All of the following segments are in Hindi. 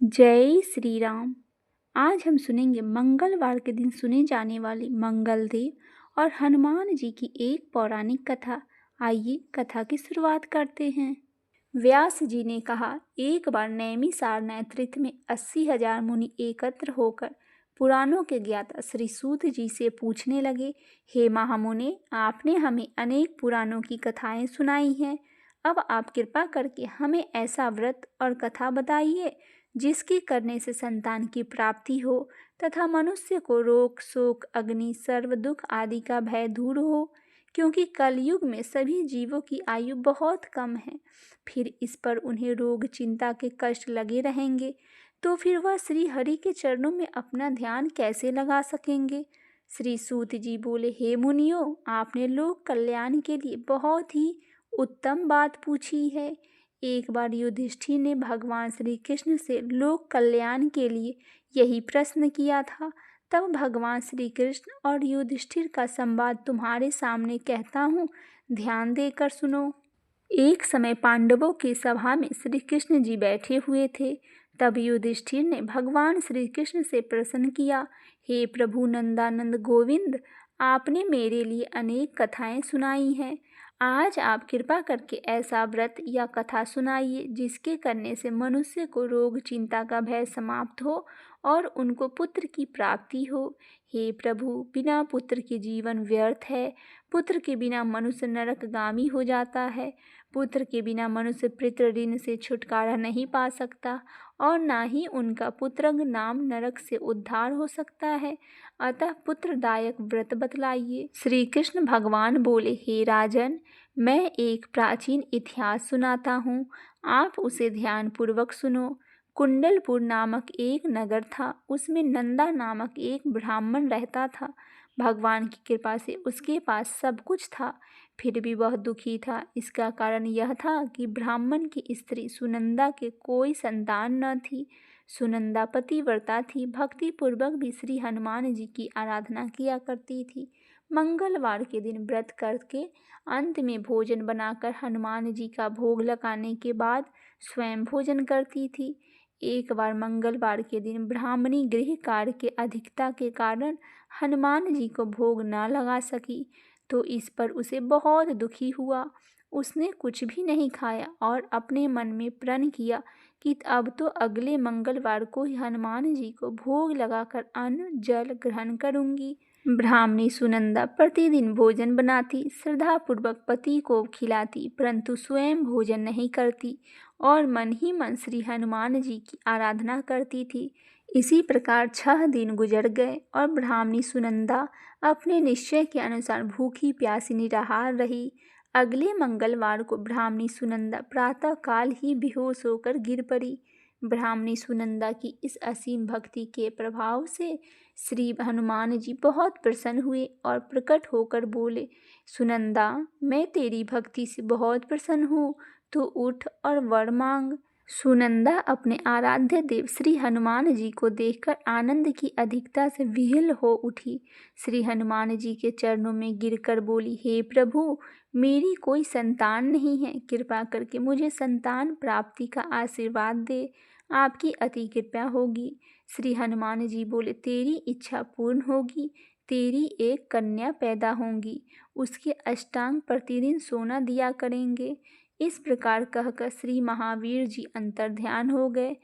जय श्री राम। आज हम सुनेंगे मंगलवार के दिन सुने जाने वाली मंगलदेव और हनुमान जी की एक पौराणिक कथा। आइए कथा की शुरुआत करते हैं। व्यास जी ने कहा, एक बार नैमिषारण्य नेतृत्व में 80,000 मुनि एकत्र होकर पुराणों के ज्ञाता श्री सूत जी से पूछने लगे, हे महामुने, आपने हमें अनेक पुराणों की कथाएं सुनाई हैं। अब आप कृपा करके हमें ऐसा व्रत और कथा बताइए जिसके करने से संतान की प्राप्ति हो तथा मनुष्य को रोग, शोक, अग्नि, सर्व दुख आदि का भय दूर हो, क्योंकि कलयुग में सभी जीवों की आयु बहुत कम है। फिर इस पर उन्हें रोग, चिंता के कष्ट लगे रहेंगे, तो फिर वह श्री हरि के चरणों में अपना ध्यान कैसे लगा सकेंगे। श्री सूत जी बोले, हे मुनियों, आपने लोक कल्याण के लिए बहुत ही उत्तम बात पूछी है। एक बार युधिष्ठिर ने भगवान श्री कृष्ण से लोक कल्याण के लिए यही प्रश्न किया था। तब भगवान श्री कृष्ण और युधिष्ठिर का संवाद तुम्हारे सामने कहता हूँ, ध्यान देकर सुनो। एक समय पांडवों की सभा में श्री कृष्ण जी बैठे हुए थे। तब युधिष्ठिर ने भगवान श्री कृष्ण से प्रश्न किया, हे प्रभु नंदानंद गोविंद, आपने मेरे लिए अनेक कथाएं सुनाई हैं। आज आप कृपा करके ऐसा व्रत या कथा सुनाइए जिसके करने से मनुष्य को रोग, चिंता का भय समाप्त हो और उनको पुत्र की प्राप्ति हो। हे प्रभु, बिना पुत्र के जीवन व्यर्थ है। पुत्र के बिना मनुष्य नरकगामी हो जाता है। पुत्र के बिना मनुष्य पितृ ऋण से छुटकारा नहीं पा सकता और ना ही उनका पुत्रंग नाम नरक से उद्धार हो सकता है। अतः पुत्रदायक व्रत बतलाइए। श्री कृष्ण भगवान बोले, हे राजन, मैं एक प्राचीन इतिहास सुनाता हूँ, आप उसे ध्यानपूर्वक सुनो। कुंडलपुर नामक एक नगर था। उसमें नंदा नामक एक ब्राह्मण रहता था। भगवान की कृपा से उसके पास सब कुछ था, फिर भी वह दुखी था। इसका कारण यह था कि ब्राह्मण की स्त्री सुनंदा के कोई संतान न थी। सुनंदा पतिव्रता थी, भक्ति पूर्वक भी श्री हनुमान जी की आराधना किया करती थी। मंगलवार के दिन व्रत करके अंत में भोजन बनाकर हनुमान जी का भोग लगाने के बाद स्वयं भोजन करती थी। एक बार मंगलवार के दिन ब्राह्मणी गृह कार्य के अधिकता के कारण हनुमान जी को भोग न लगा सकी, तो इस पर उसे बहुत दुखी हुआ। उसने कुछ भी नहीं खाया और अपने मन में प्रण किया कि अब तो अगले मंगलवार को ही हनुमान जी को भोग लगाकर अन्न जल ग्रहण करूंगी। ब्राह्मणी सुनंदा प्रतिदिन भोजन बनाती, श्रद्धापूर्वक पति को खिलाती, परंतु स्वयं भोजन नहीं करती और मन ही मन श्री हनुमान जी की आराधना करती थी। इसी प्रकार 6 दिन गुजर गए और ब्राह्मणी सुनंदा अपने निश्चय के अनुसार भूखी प्यासी निराहार रही। अगले मंगलवार को ब्राह्मणी सुनंदा प्रातः काल ही बेहोश होकर गिर पड़ी। ब्राह्मणी सुनंदा की इस असीम भक्ति के प्रभाव से श्री हनुमान जी बहुत प्रसन्न हुए और प्रकट होकर बोले, सुनंदा, मैं तेरी भक्ति से बहुत प्रसन्न हूँ, तू उठ और वर मांग। सुनंदा अपने आराध्य देव श्री हनुमान जी को देखकर आनंद की अधिकता से विह्वल हो उठी। श्री हनुमान जी के चरणों में गिरकर बोली, हे प्रभु, मेरी कोई संतान नहीं है, कृपा करके मुझे संतान प्राप्ति का आशीर्वाद दे, आपकी अति कृपा होगी। श्री हनुमान जी बोले, तेरी इच्छा पूर्ण होगी, तेरी एक कन्या पैदा होंगी, उसके अष्टांग प्रतिदिन सोना दिया करेंगे। इस प्रकार कहकर श्री महावीर जी अंतर्ध्यान हो गए।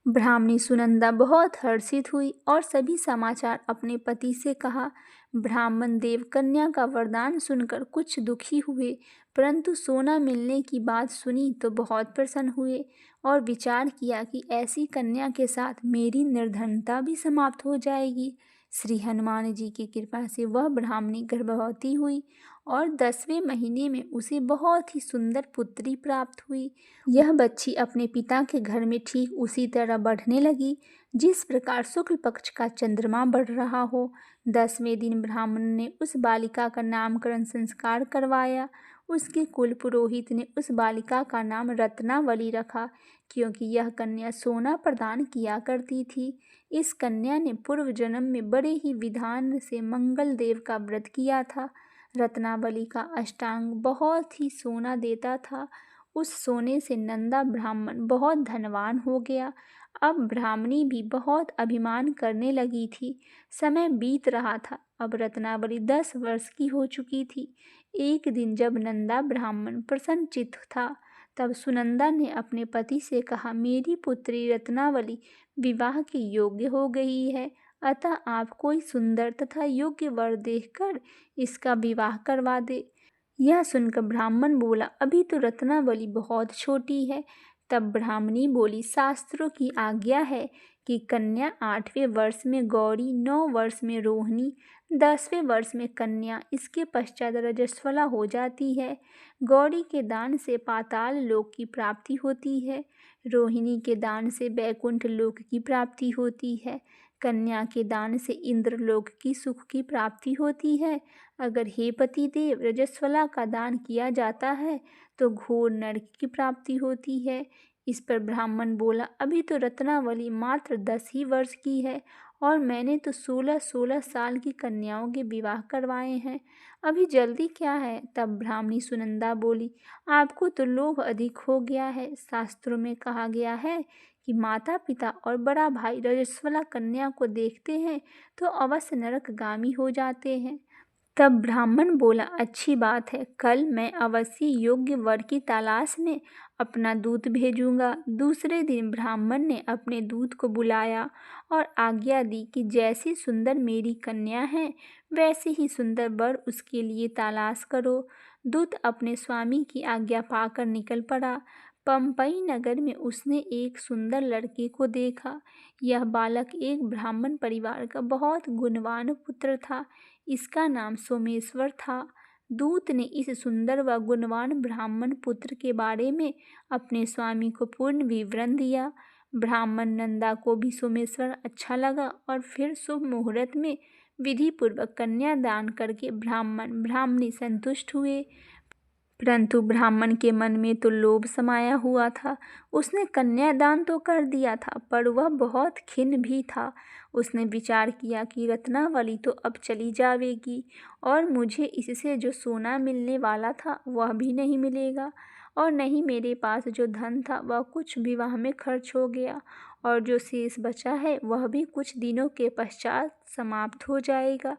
ब्राह्मणी सुनंदा बहुत हर्षित हुई और सभी समाचार अपने पति से कहा। ब्राह्मण देव कन्या का वरदान सुनकर कुछ दुखी हुए, परंतु सोना मिलने की बात सुनी तो बहुत प्रसन्न हुए और विचार किया कि ऐसी कन्या के साथ मेरी निर्धनता भी समाप्त हो जाएगी। श्री हनुमान जी की कृपा से वह ब्राह्मणी गर्भवती हुई और 10वें महीने में उसे बहुत ही सुंदर पुत्री प्राप्त हुई। यह बच्ची अपने पिता के घर में ठीक उसी तरह बढ़ने लगी जिस प्रकार शुक्ल पक्ष का चंद्रमा बढ़ रहा हो। 10वें दिन ब्राह्मण ने उस बालिका का नामकरण संस्कार करवाया। उसके कुल पुरोहित ने उस बालिका का नाम रत्नावली रखा, क्योंकि यह कन्या सोना प्रदान किया करती थी। इस कन्या ने पूर्व जन्म में बड़े ही विधान से मंगल देव का व्रत किया था। रत्नावली का अष्टांग बहुत ही सोना देता था। उस सोने से नंदा ब्राह्मण बहुत धनवान हो गया। अब ब्राह्मणी भी बहुत अभिमान करने लगी थी। समय बीत रहा था। अब रत्नावली 10 वर्ष की हो चुकी थी। एक दिन जब नंदा ब्राह्मण प्रसन्नचित्त था, तब सुनंदा ने अपने पति से कहा, मेरी पुत्री रत्नावली विवाह के योग्य हो गई है, अतः आप कोई सुंदर तथा योग्य वर देखकर इसका विवाह करवा दे। यह सुनकर ब्राह्मण बोला, अभी तो रत्नावली बहुत छोटी है। तब ब्राह्मणी बोली, शास्त्रों की आज्ञा है कि कन्या 8वें वर्ष में गौरी, 9 वर्ष में रोहिणी, 10वें वर्ष में कन्या, इसके पश्चात रजस्वला हो जाती है। गौरी के दान से पाताल लोक की प्राप्ति होती है, रोहिणी के दान से बैकुंठ लोक की प्राप्ति होती है, कन्या के दान से इंद्रलोक की सुख की प्राप्ति होती है। अगर हे पति देव रजस्वला का दान किया जाता है तो घोर नरक की प्राप्ति होती है। इस पर ब्राह्मण बोला, अभी तो रत्नावली मात्र 10 ही वर्ष की है और मैंने तो 16-16 साल की कन्याओं के विवाह करवाए हैं, अभी जल्दी क्या है। तब ब्राह्मणी सुनंदा बोली, आपको तो लोभ अधिक हो गया है। शास्त्रों में कहा गया है कि माता पिता और बड़ा भाई रजस्वला कन्या को देखते हैं तो अवश्य नरकगामी हो जाते हैं। तब ब्राह्मण बोला, अच्छी बात है, कल मैं अवश्य योग्य वर की तलाश में अपना दूत भेजूंगा। दूसरे दिन ब्राह्मण ने अपने दूत को बुलाया और आज्ञा दी कि जैसी सुंदर मेरी कन्या है वैसे ही सुंदर वर उसके लिए तलाश करो। दूत अपने स्वामी की आज्ञा पाकर निकल पड़ा। पंपई नगर में उसने एक सुंदर लड़के को देखा। यह बालक एक ब्राह्मण परिवार का बहुत गुणवान पुत्र था। इसका नाम सोमेश्वर था। दूत ने इस सुंदर व गुणवान ब्राह्मण पुत्र के बारे में अपने स्वामी को पूर्ण विवरण दिया। ब्राह्मण नंदा को भी सोमेश्वर अच्छा लगा और फिर शुभ मुहूर्त में विधि पूर्वक कन्या दान करके ब्राह्मण ब्राह्मणी संतुष्ट हुए। परंतु ब्राह्मण के मन में तो लोभ समाया हुआ था। उसने कन्यादान तो कर दिया था, पर वह बहुत खिन्न भी था। उसने विचार किया कि रत्नावली तो अब चली जाएगी और मुझे इससे जो सोना मिलने वाला था वह भी नहीं मिलेगा, और नहीं मेरे पास जो धन था वह कुछ विवाह में खर्च हो गया, और जो शेष बचा है वह भी कुछ दिनों के पश्चात समाप्त हो जाएगा।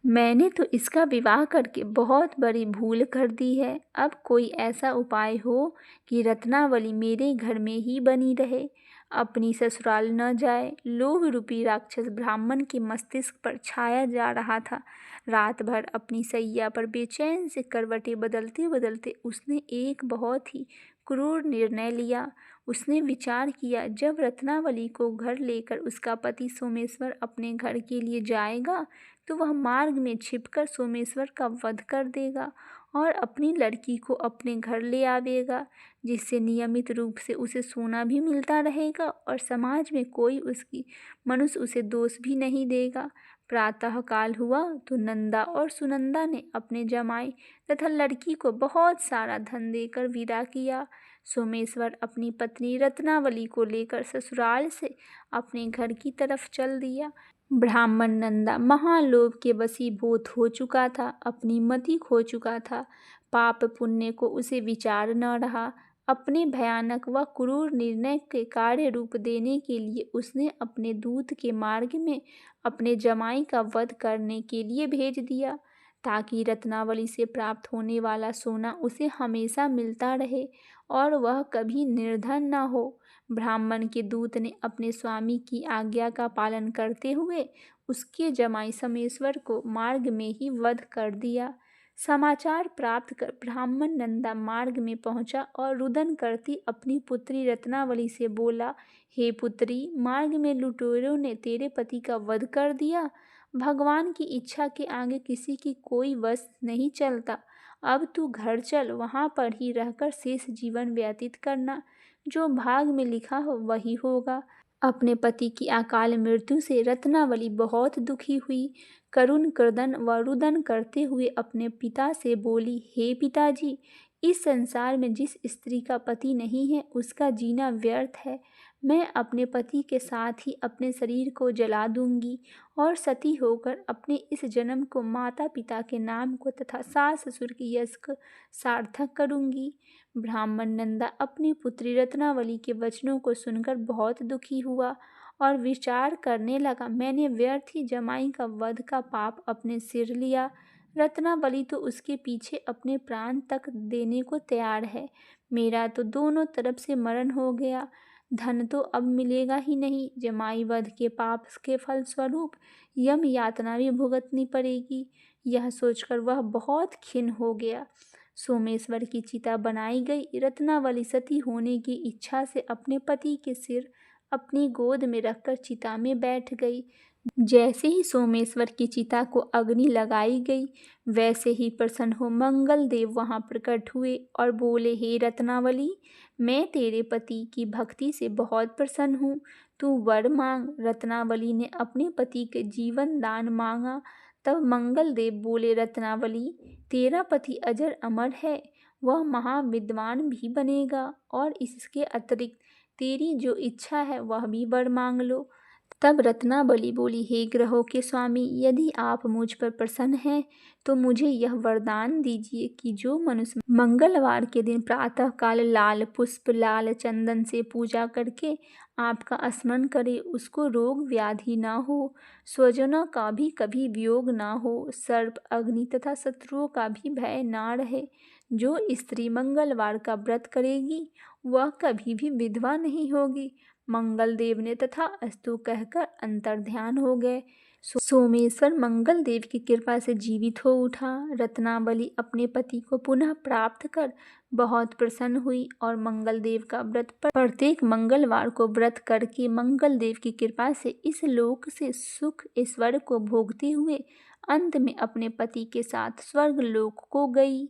मैंने तो इसका विवाह करके बहुत बड़ी भूल कर दी है। अब कोई ऐसा उपाय हो कि रत्नावली मेरे घर में ही बनी रहे, अपनी ससुराल न जाए। लोभ रूपी राक्षस ब्राह्मण के मस्तिष्क पर छाया जा रहा था। रात भर अपनी सैया पर बेचैन से करवटें बदलते बदलते उसने एक बहुत ही क्रूर निर्णय लिया। उसने विचार किया, जब रत्नावली को घर लेकर उसका पति सोमेश्वर अपने घर के लिए जाएगा तो वह मार्ग में छिपकर सोमेश्वर का वध कर देगा और अपनी लड़की को अपने घर ले आवेगा, जिससे नियमित रूप से उसे सोना भी मिलता रहेगा और समाज में कोई उसकी मनुष्य उसे दोष भी नहीं देगा। प्रातः काल हुआ तो नंदा और सुनंदा ने अपने जमाई तथा लड़की को बहुत सारा धन देकर विदा किया। सोमेश्वर अपनी पत्नी रत्नावली को लेकर ससुराल से अपने घर की तरफ चल दिया। ब्राह्मण नंदा महालोभ के वशीभूत हो चुका था, अपनी मति खो चुका था। पाप पुण्य को उसे विचार न रहा। अपने भयानक व क्रूर निर्णय के कार्य रूप देने के लिए उसने अपने दूत के मार्ग में अपने जमाई का वध करने के लिए भेज दिया, ताकि रत्नावली से प्राप्त होने वाला सोना उसे हमेशा मिलता रहे और वह कभी निर्धन न हो। ब्राह्मण के दूत ने अपने स्वामी की आज्ञा का पालन करते हुए उसके जमाई सोमेश्वर को मार्ग में ही वध कर दिया। समाचार प्राप्त कर ब्राह्मण नंदा मार्ग में पहुंचा और रुदन करती अपनी पुत्री रत्नावली से बोला, हे पुत्री, मार्ग में लुटेरों ने तेरे पति का वध कर दिया। भगवान की इच्छा के आगे किसी की कोई वश नहीं चलता। अब तू घर चल, वहां पर ही रहकर शेष जीवन व्यतीत करना। जो भाग में लिखा हो वही होगा। अपने पति की अकाल मृत्यु से रत्नावली बहुत दुखी हुई। करुण क्रदन व रुदन करते हुए अपने पिता से बोली, हे पिताजी, इस संसार में जिस स्त्री का पति नहीं है उसका जीना व्यर्थ है। मैं अपने पति के साथ ही अपने शरीर को जला दूंगी और सती होकर अपने इस जन्म को माता पिता के नाम को तथा सास ससुर की यश को सार्थक करूंगी। ब्राह्मण नंदा अपनी पुत्री रत्नावली के वचनों को सुनकर बहुत दुखी हुआ और विचार करने लगा, मैंने व्यर्थ ही जमाई का वध का पाप अपने सिर लिया। रत्नावली तो उसके पीछे अपने प्राण तक देने को तैयार है। मेरा तो दोनों तरफ से मरण हो गया। धन तो अब मिलेगा ही नहीं। जमाई वध के पाप के फलस्वरूप यम यातना भी भुगतनी पड़ेगी। यह सोचकर वह बहुत खिन्न हो गया। सोमेश्वर की चिता बनाई गई। रत्नावली सती होने की इच्छा से अपने पति के सिर अपनी गोद में रखकर चिता में बैठ गई। जैसे ही सोमेश्वर की चिता को अग्नि लगाई गई, वैसे ही प्रसन्न हो मंगल देव वहां प्रकट हुए और बोले, हे रत्नावली, मैं तेरे पति की भक्ति से बहुत प्रसन्न हूँ। तू वर मांग। रत्नावली ने अपने पति के जीवन दान मांगा। तब मंगल देव बोले, रत्नावली, तेरा पति अजर अमर है, वह महाविद्वान भी बनेगा और इसके अतिरिक्त तेरी जो इच्छा है वह भी वर मांग लो। तब रत्नावली बोली, हे ग्रहों के स्वामी, यदि आप मुझ पर प्रसन्न हैं तो मुझे यह वरदान दीजिए कि जो मनुष्य मंगलवार के दिन प्रातःकाल लाल पुष्प लाल चंदन से पूजा करके आपका स्मरण करे, उसको रोग व्याधि ना हो, स्वजनों का भी कभी वियोग ना हो, सर्प अग्नि तथा शत्रुओं का भी भय ना रहे। जो स्त्री मंगलवार का व्रत करेगी वह कभी भी विधवा नहीं होगी। मंगल देव ने तथा अस्तु कहकर अंतर्ध्यान हो गए। सोमेश्वर मंगल देव की कृपा से जीवित हो उठा। रत्नावली अपने पति को पुनः प्राप्त कर बहुत प्रसन्न हुई और मंगल देव का व्रत प्रत्येक मंगलवार को व्रत करके मंगल देव की कृपा से इस लोक से सुख ऐश्वर्य को भोगते हुए अंत में अपने पति के साथ स्वर्ग लोक को गई।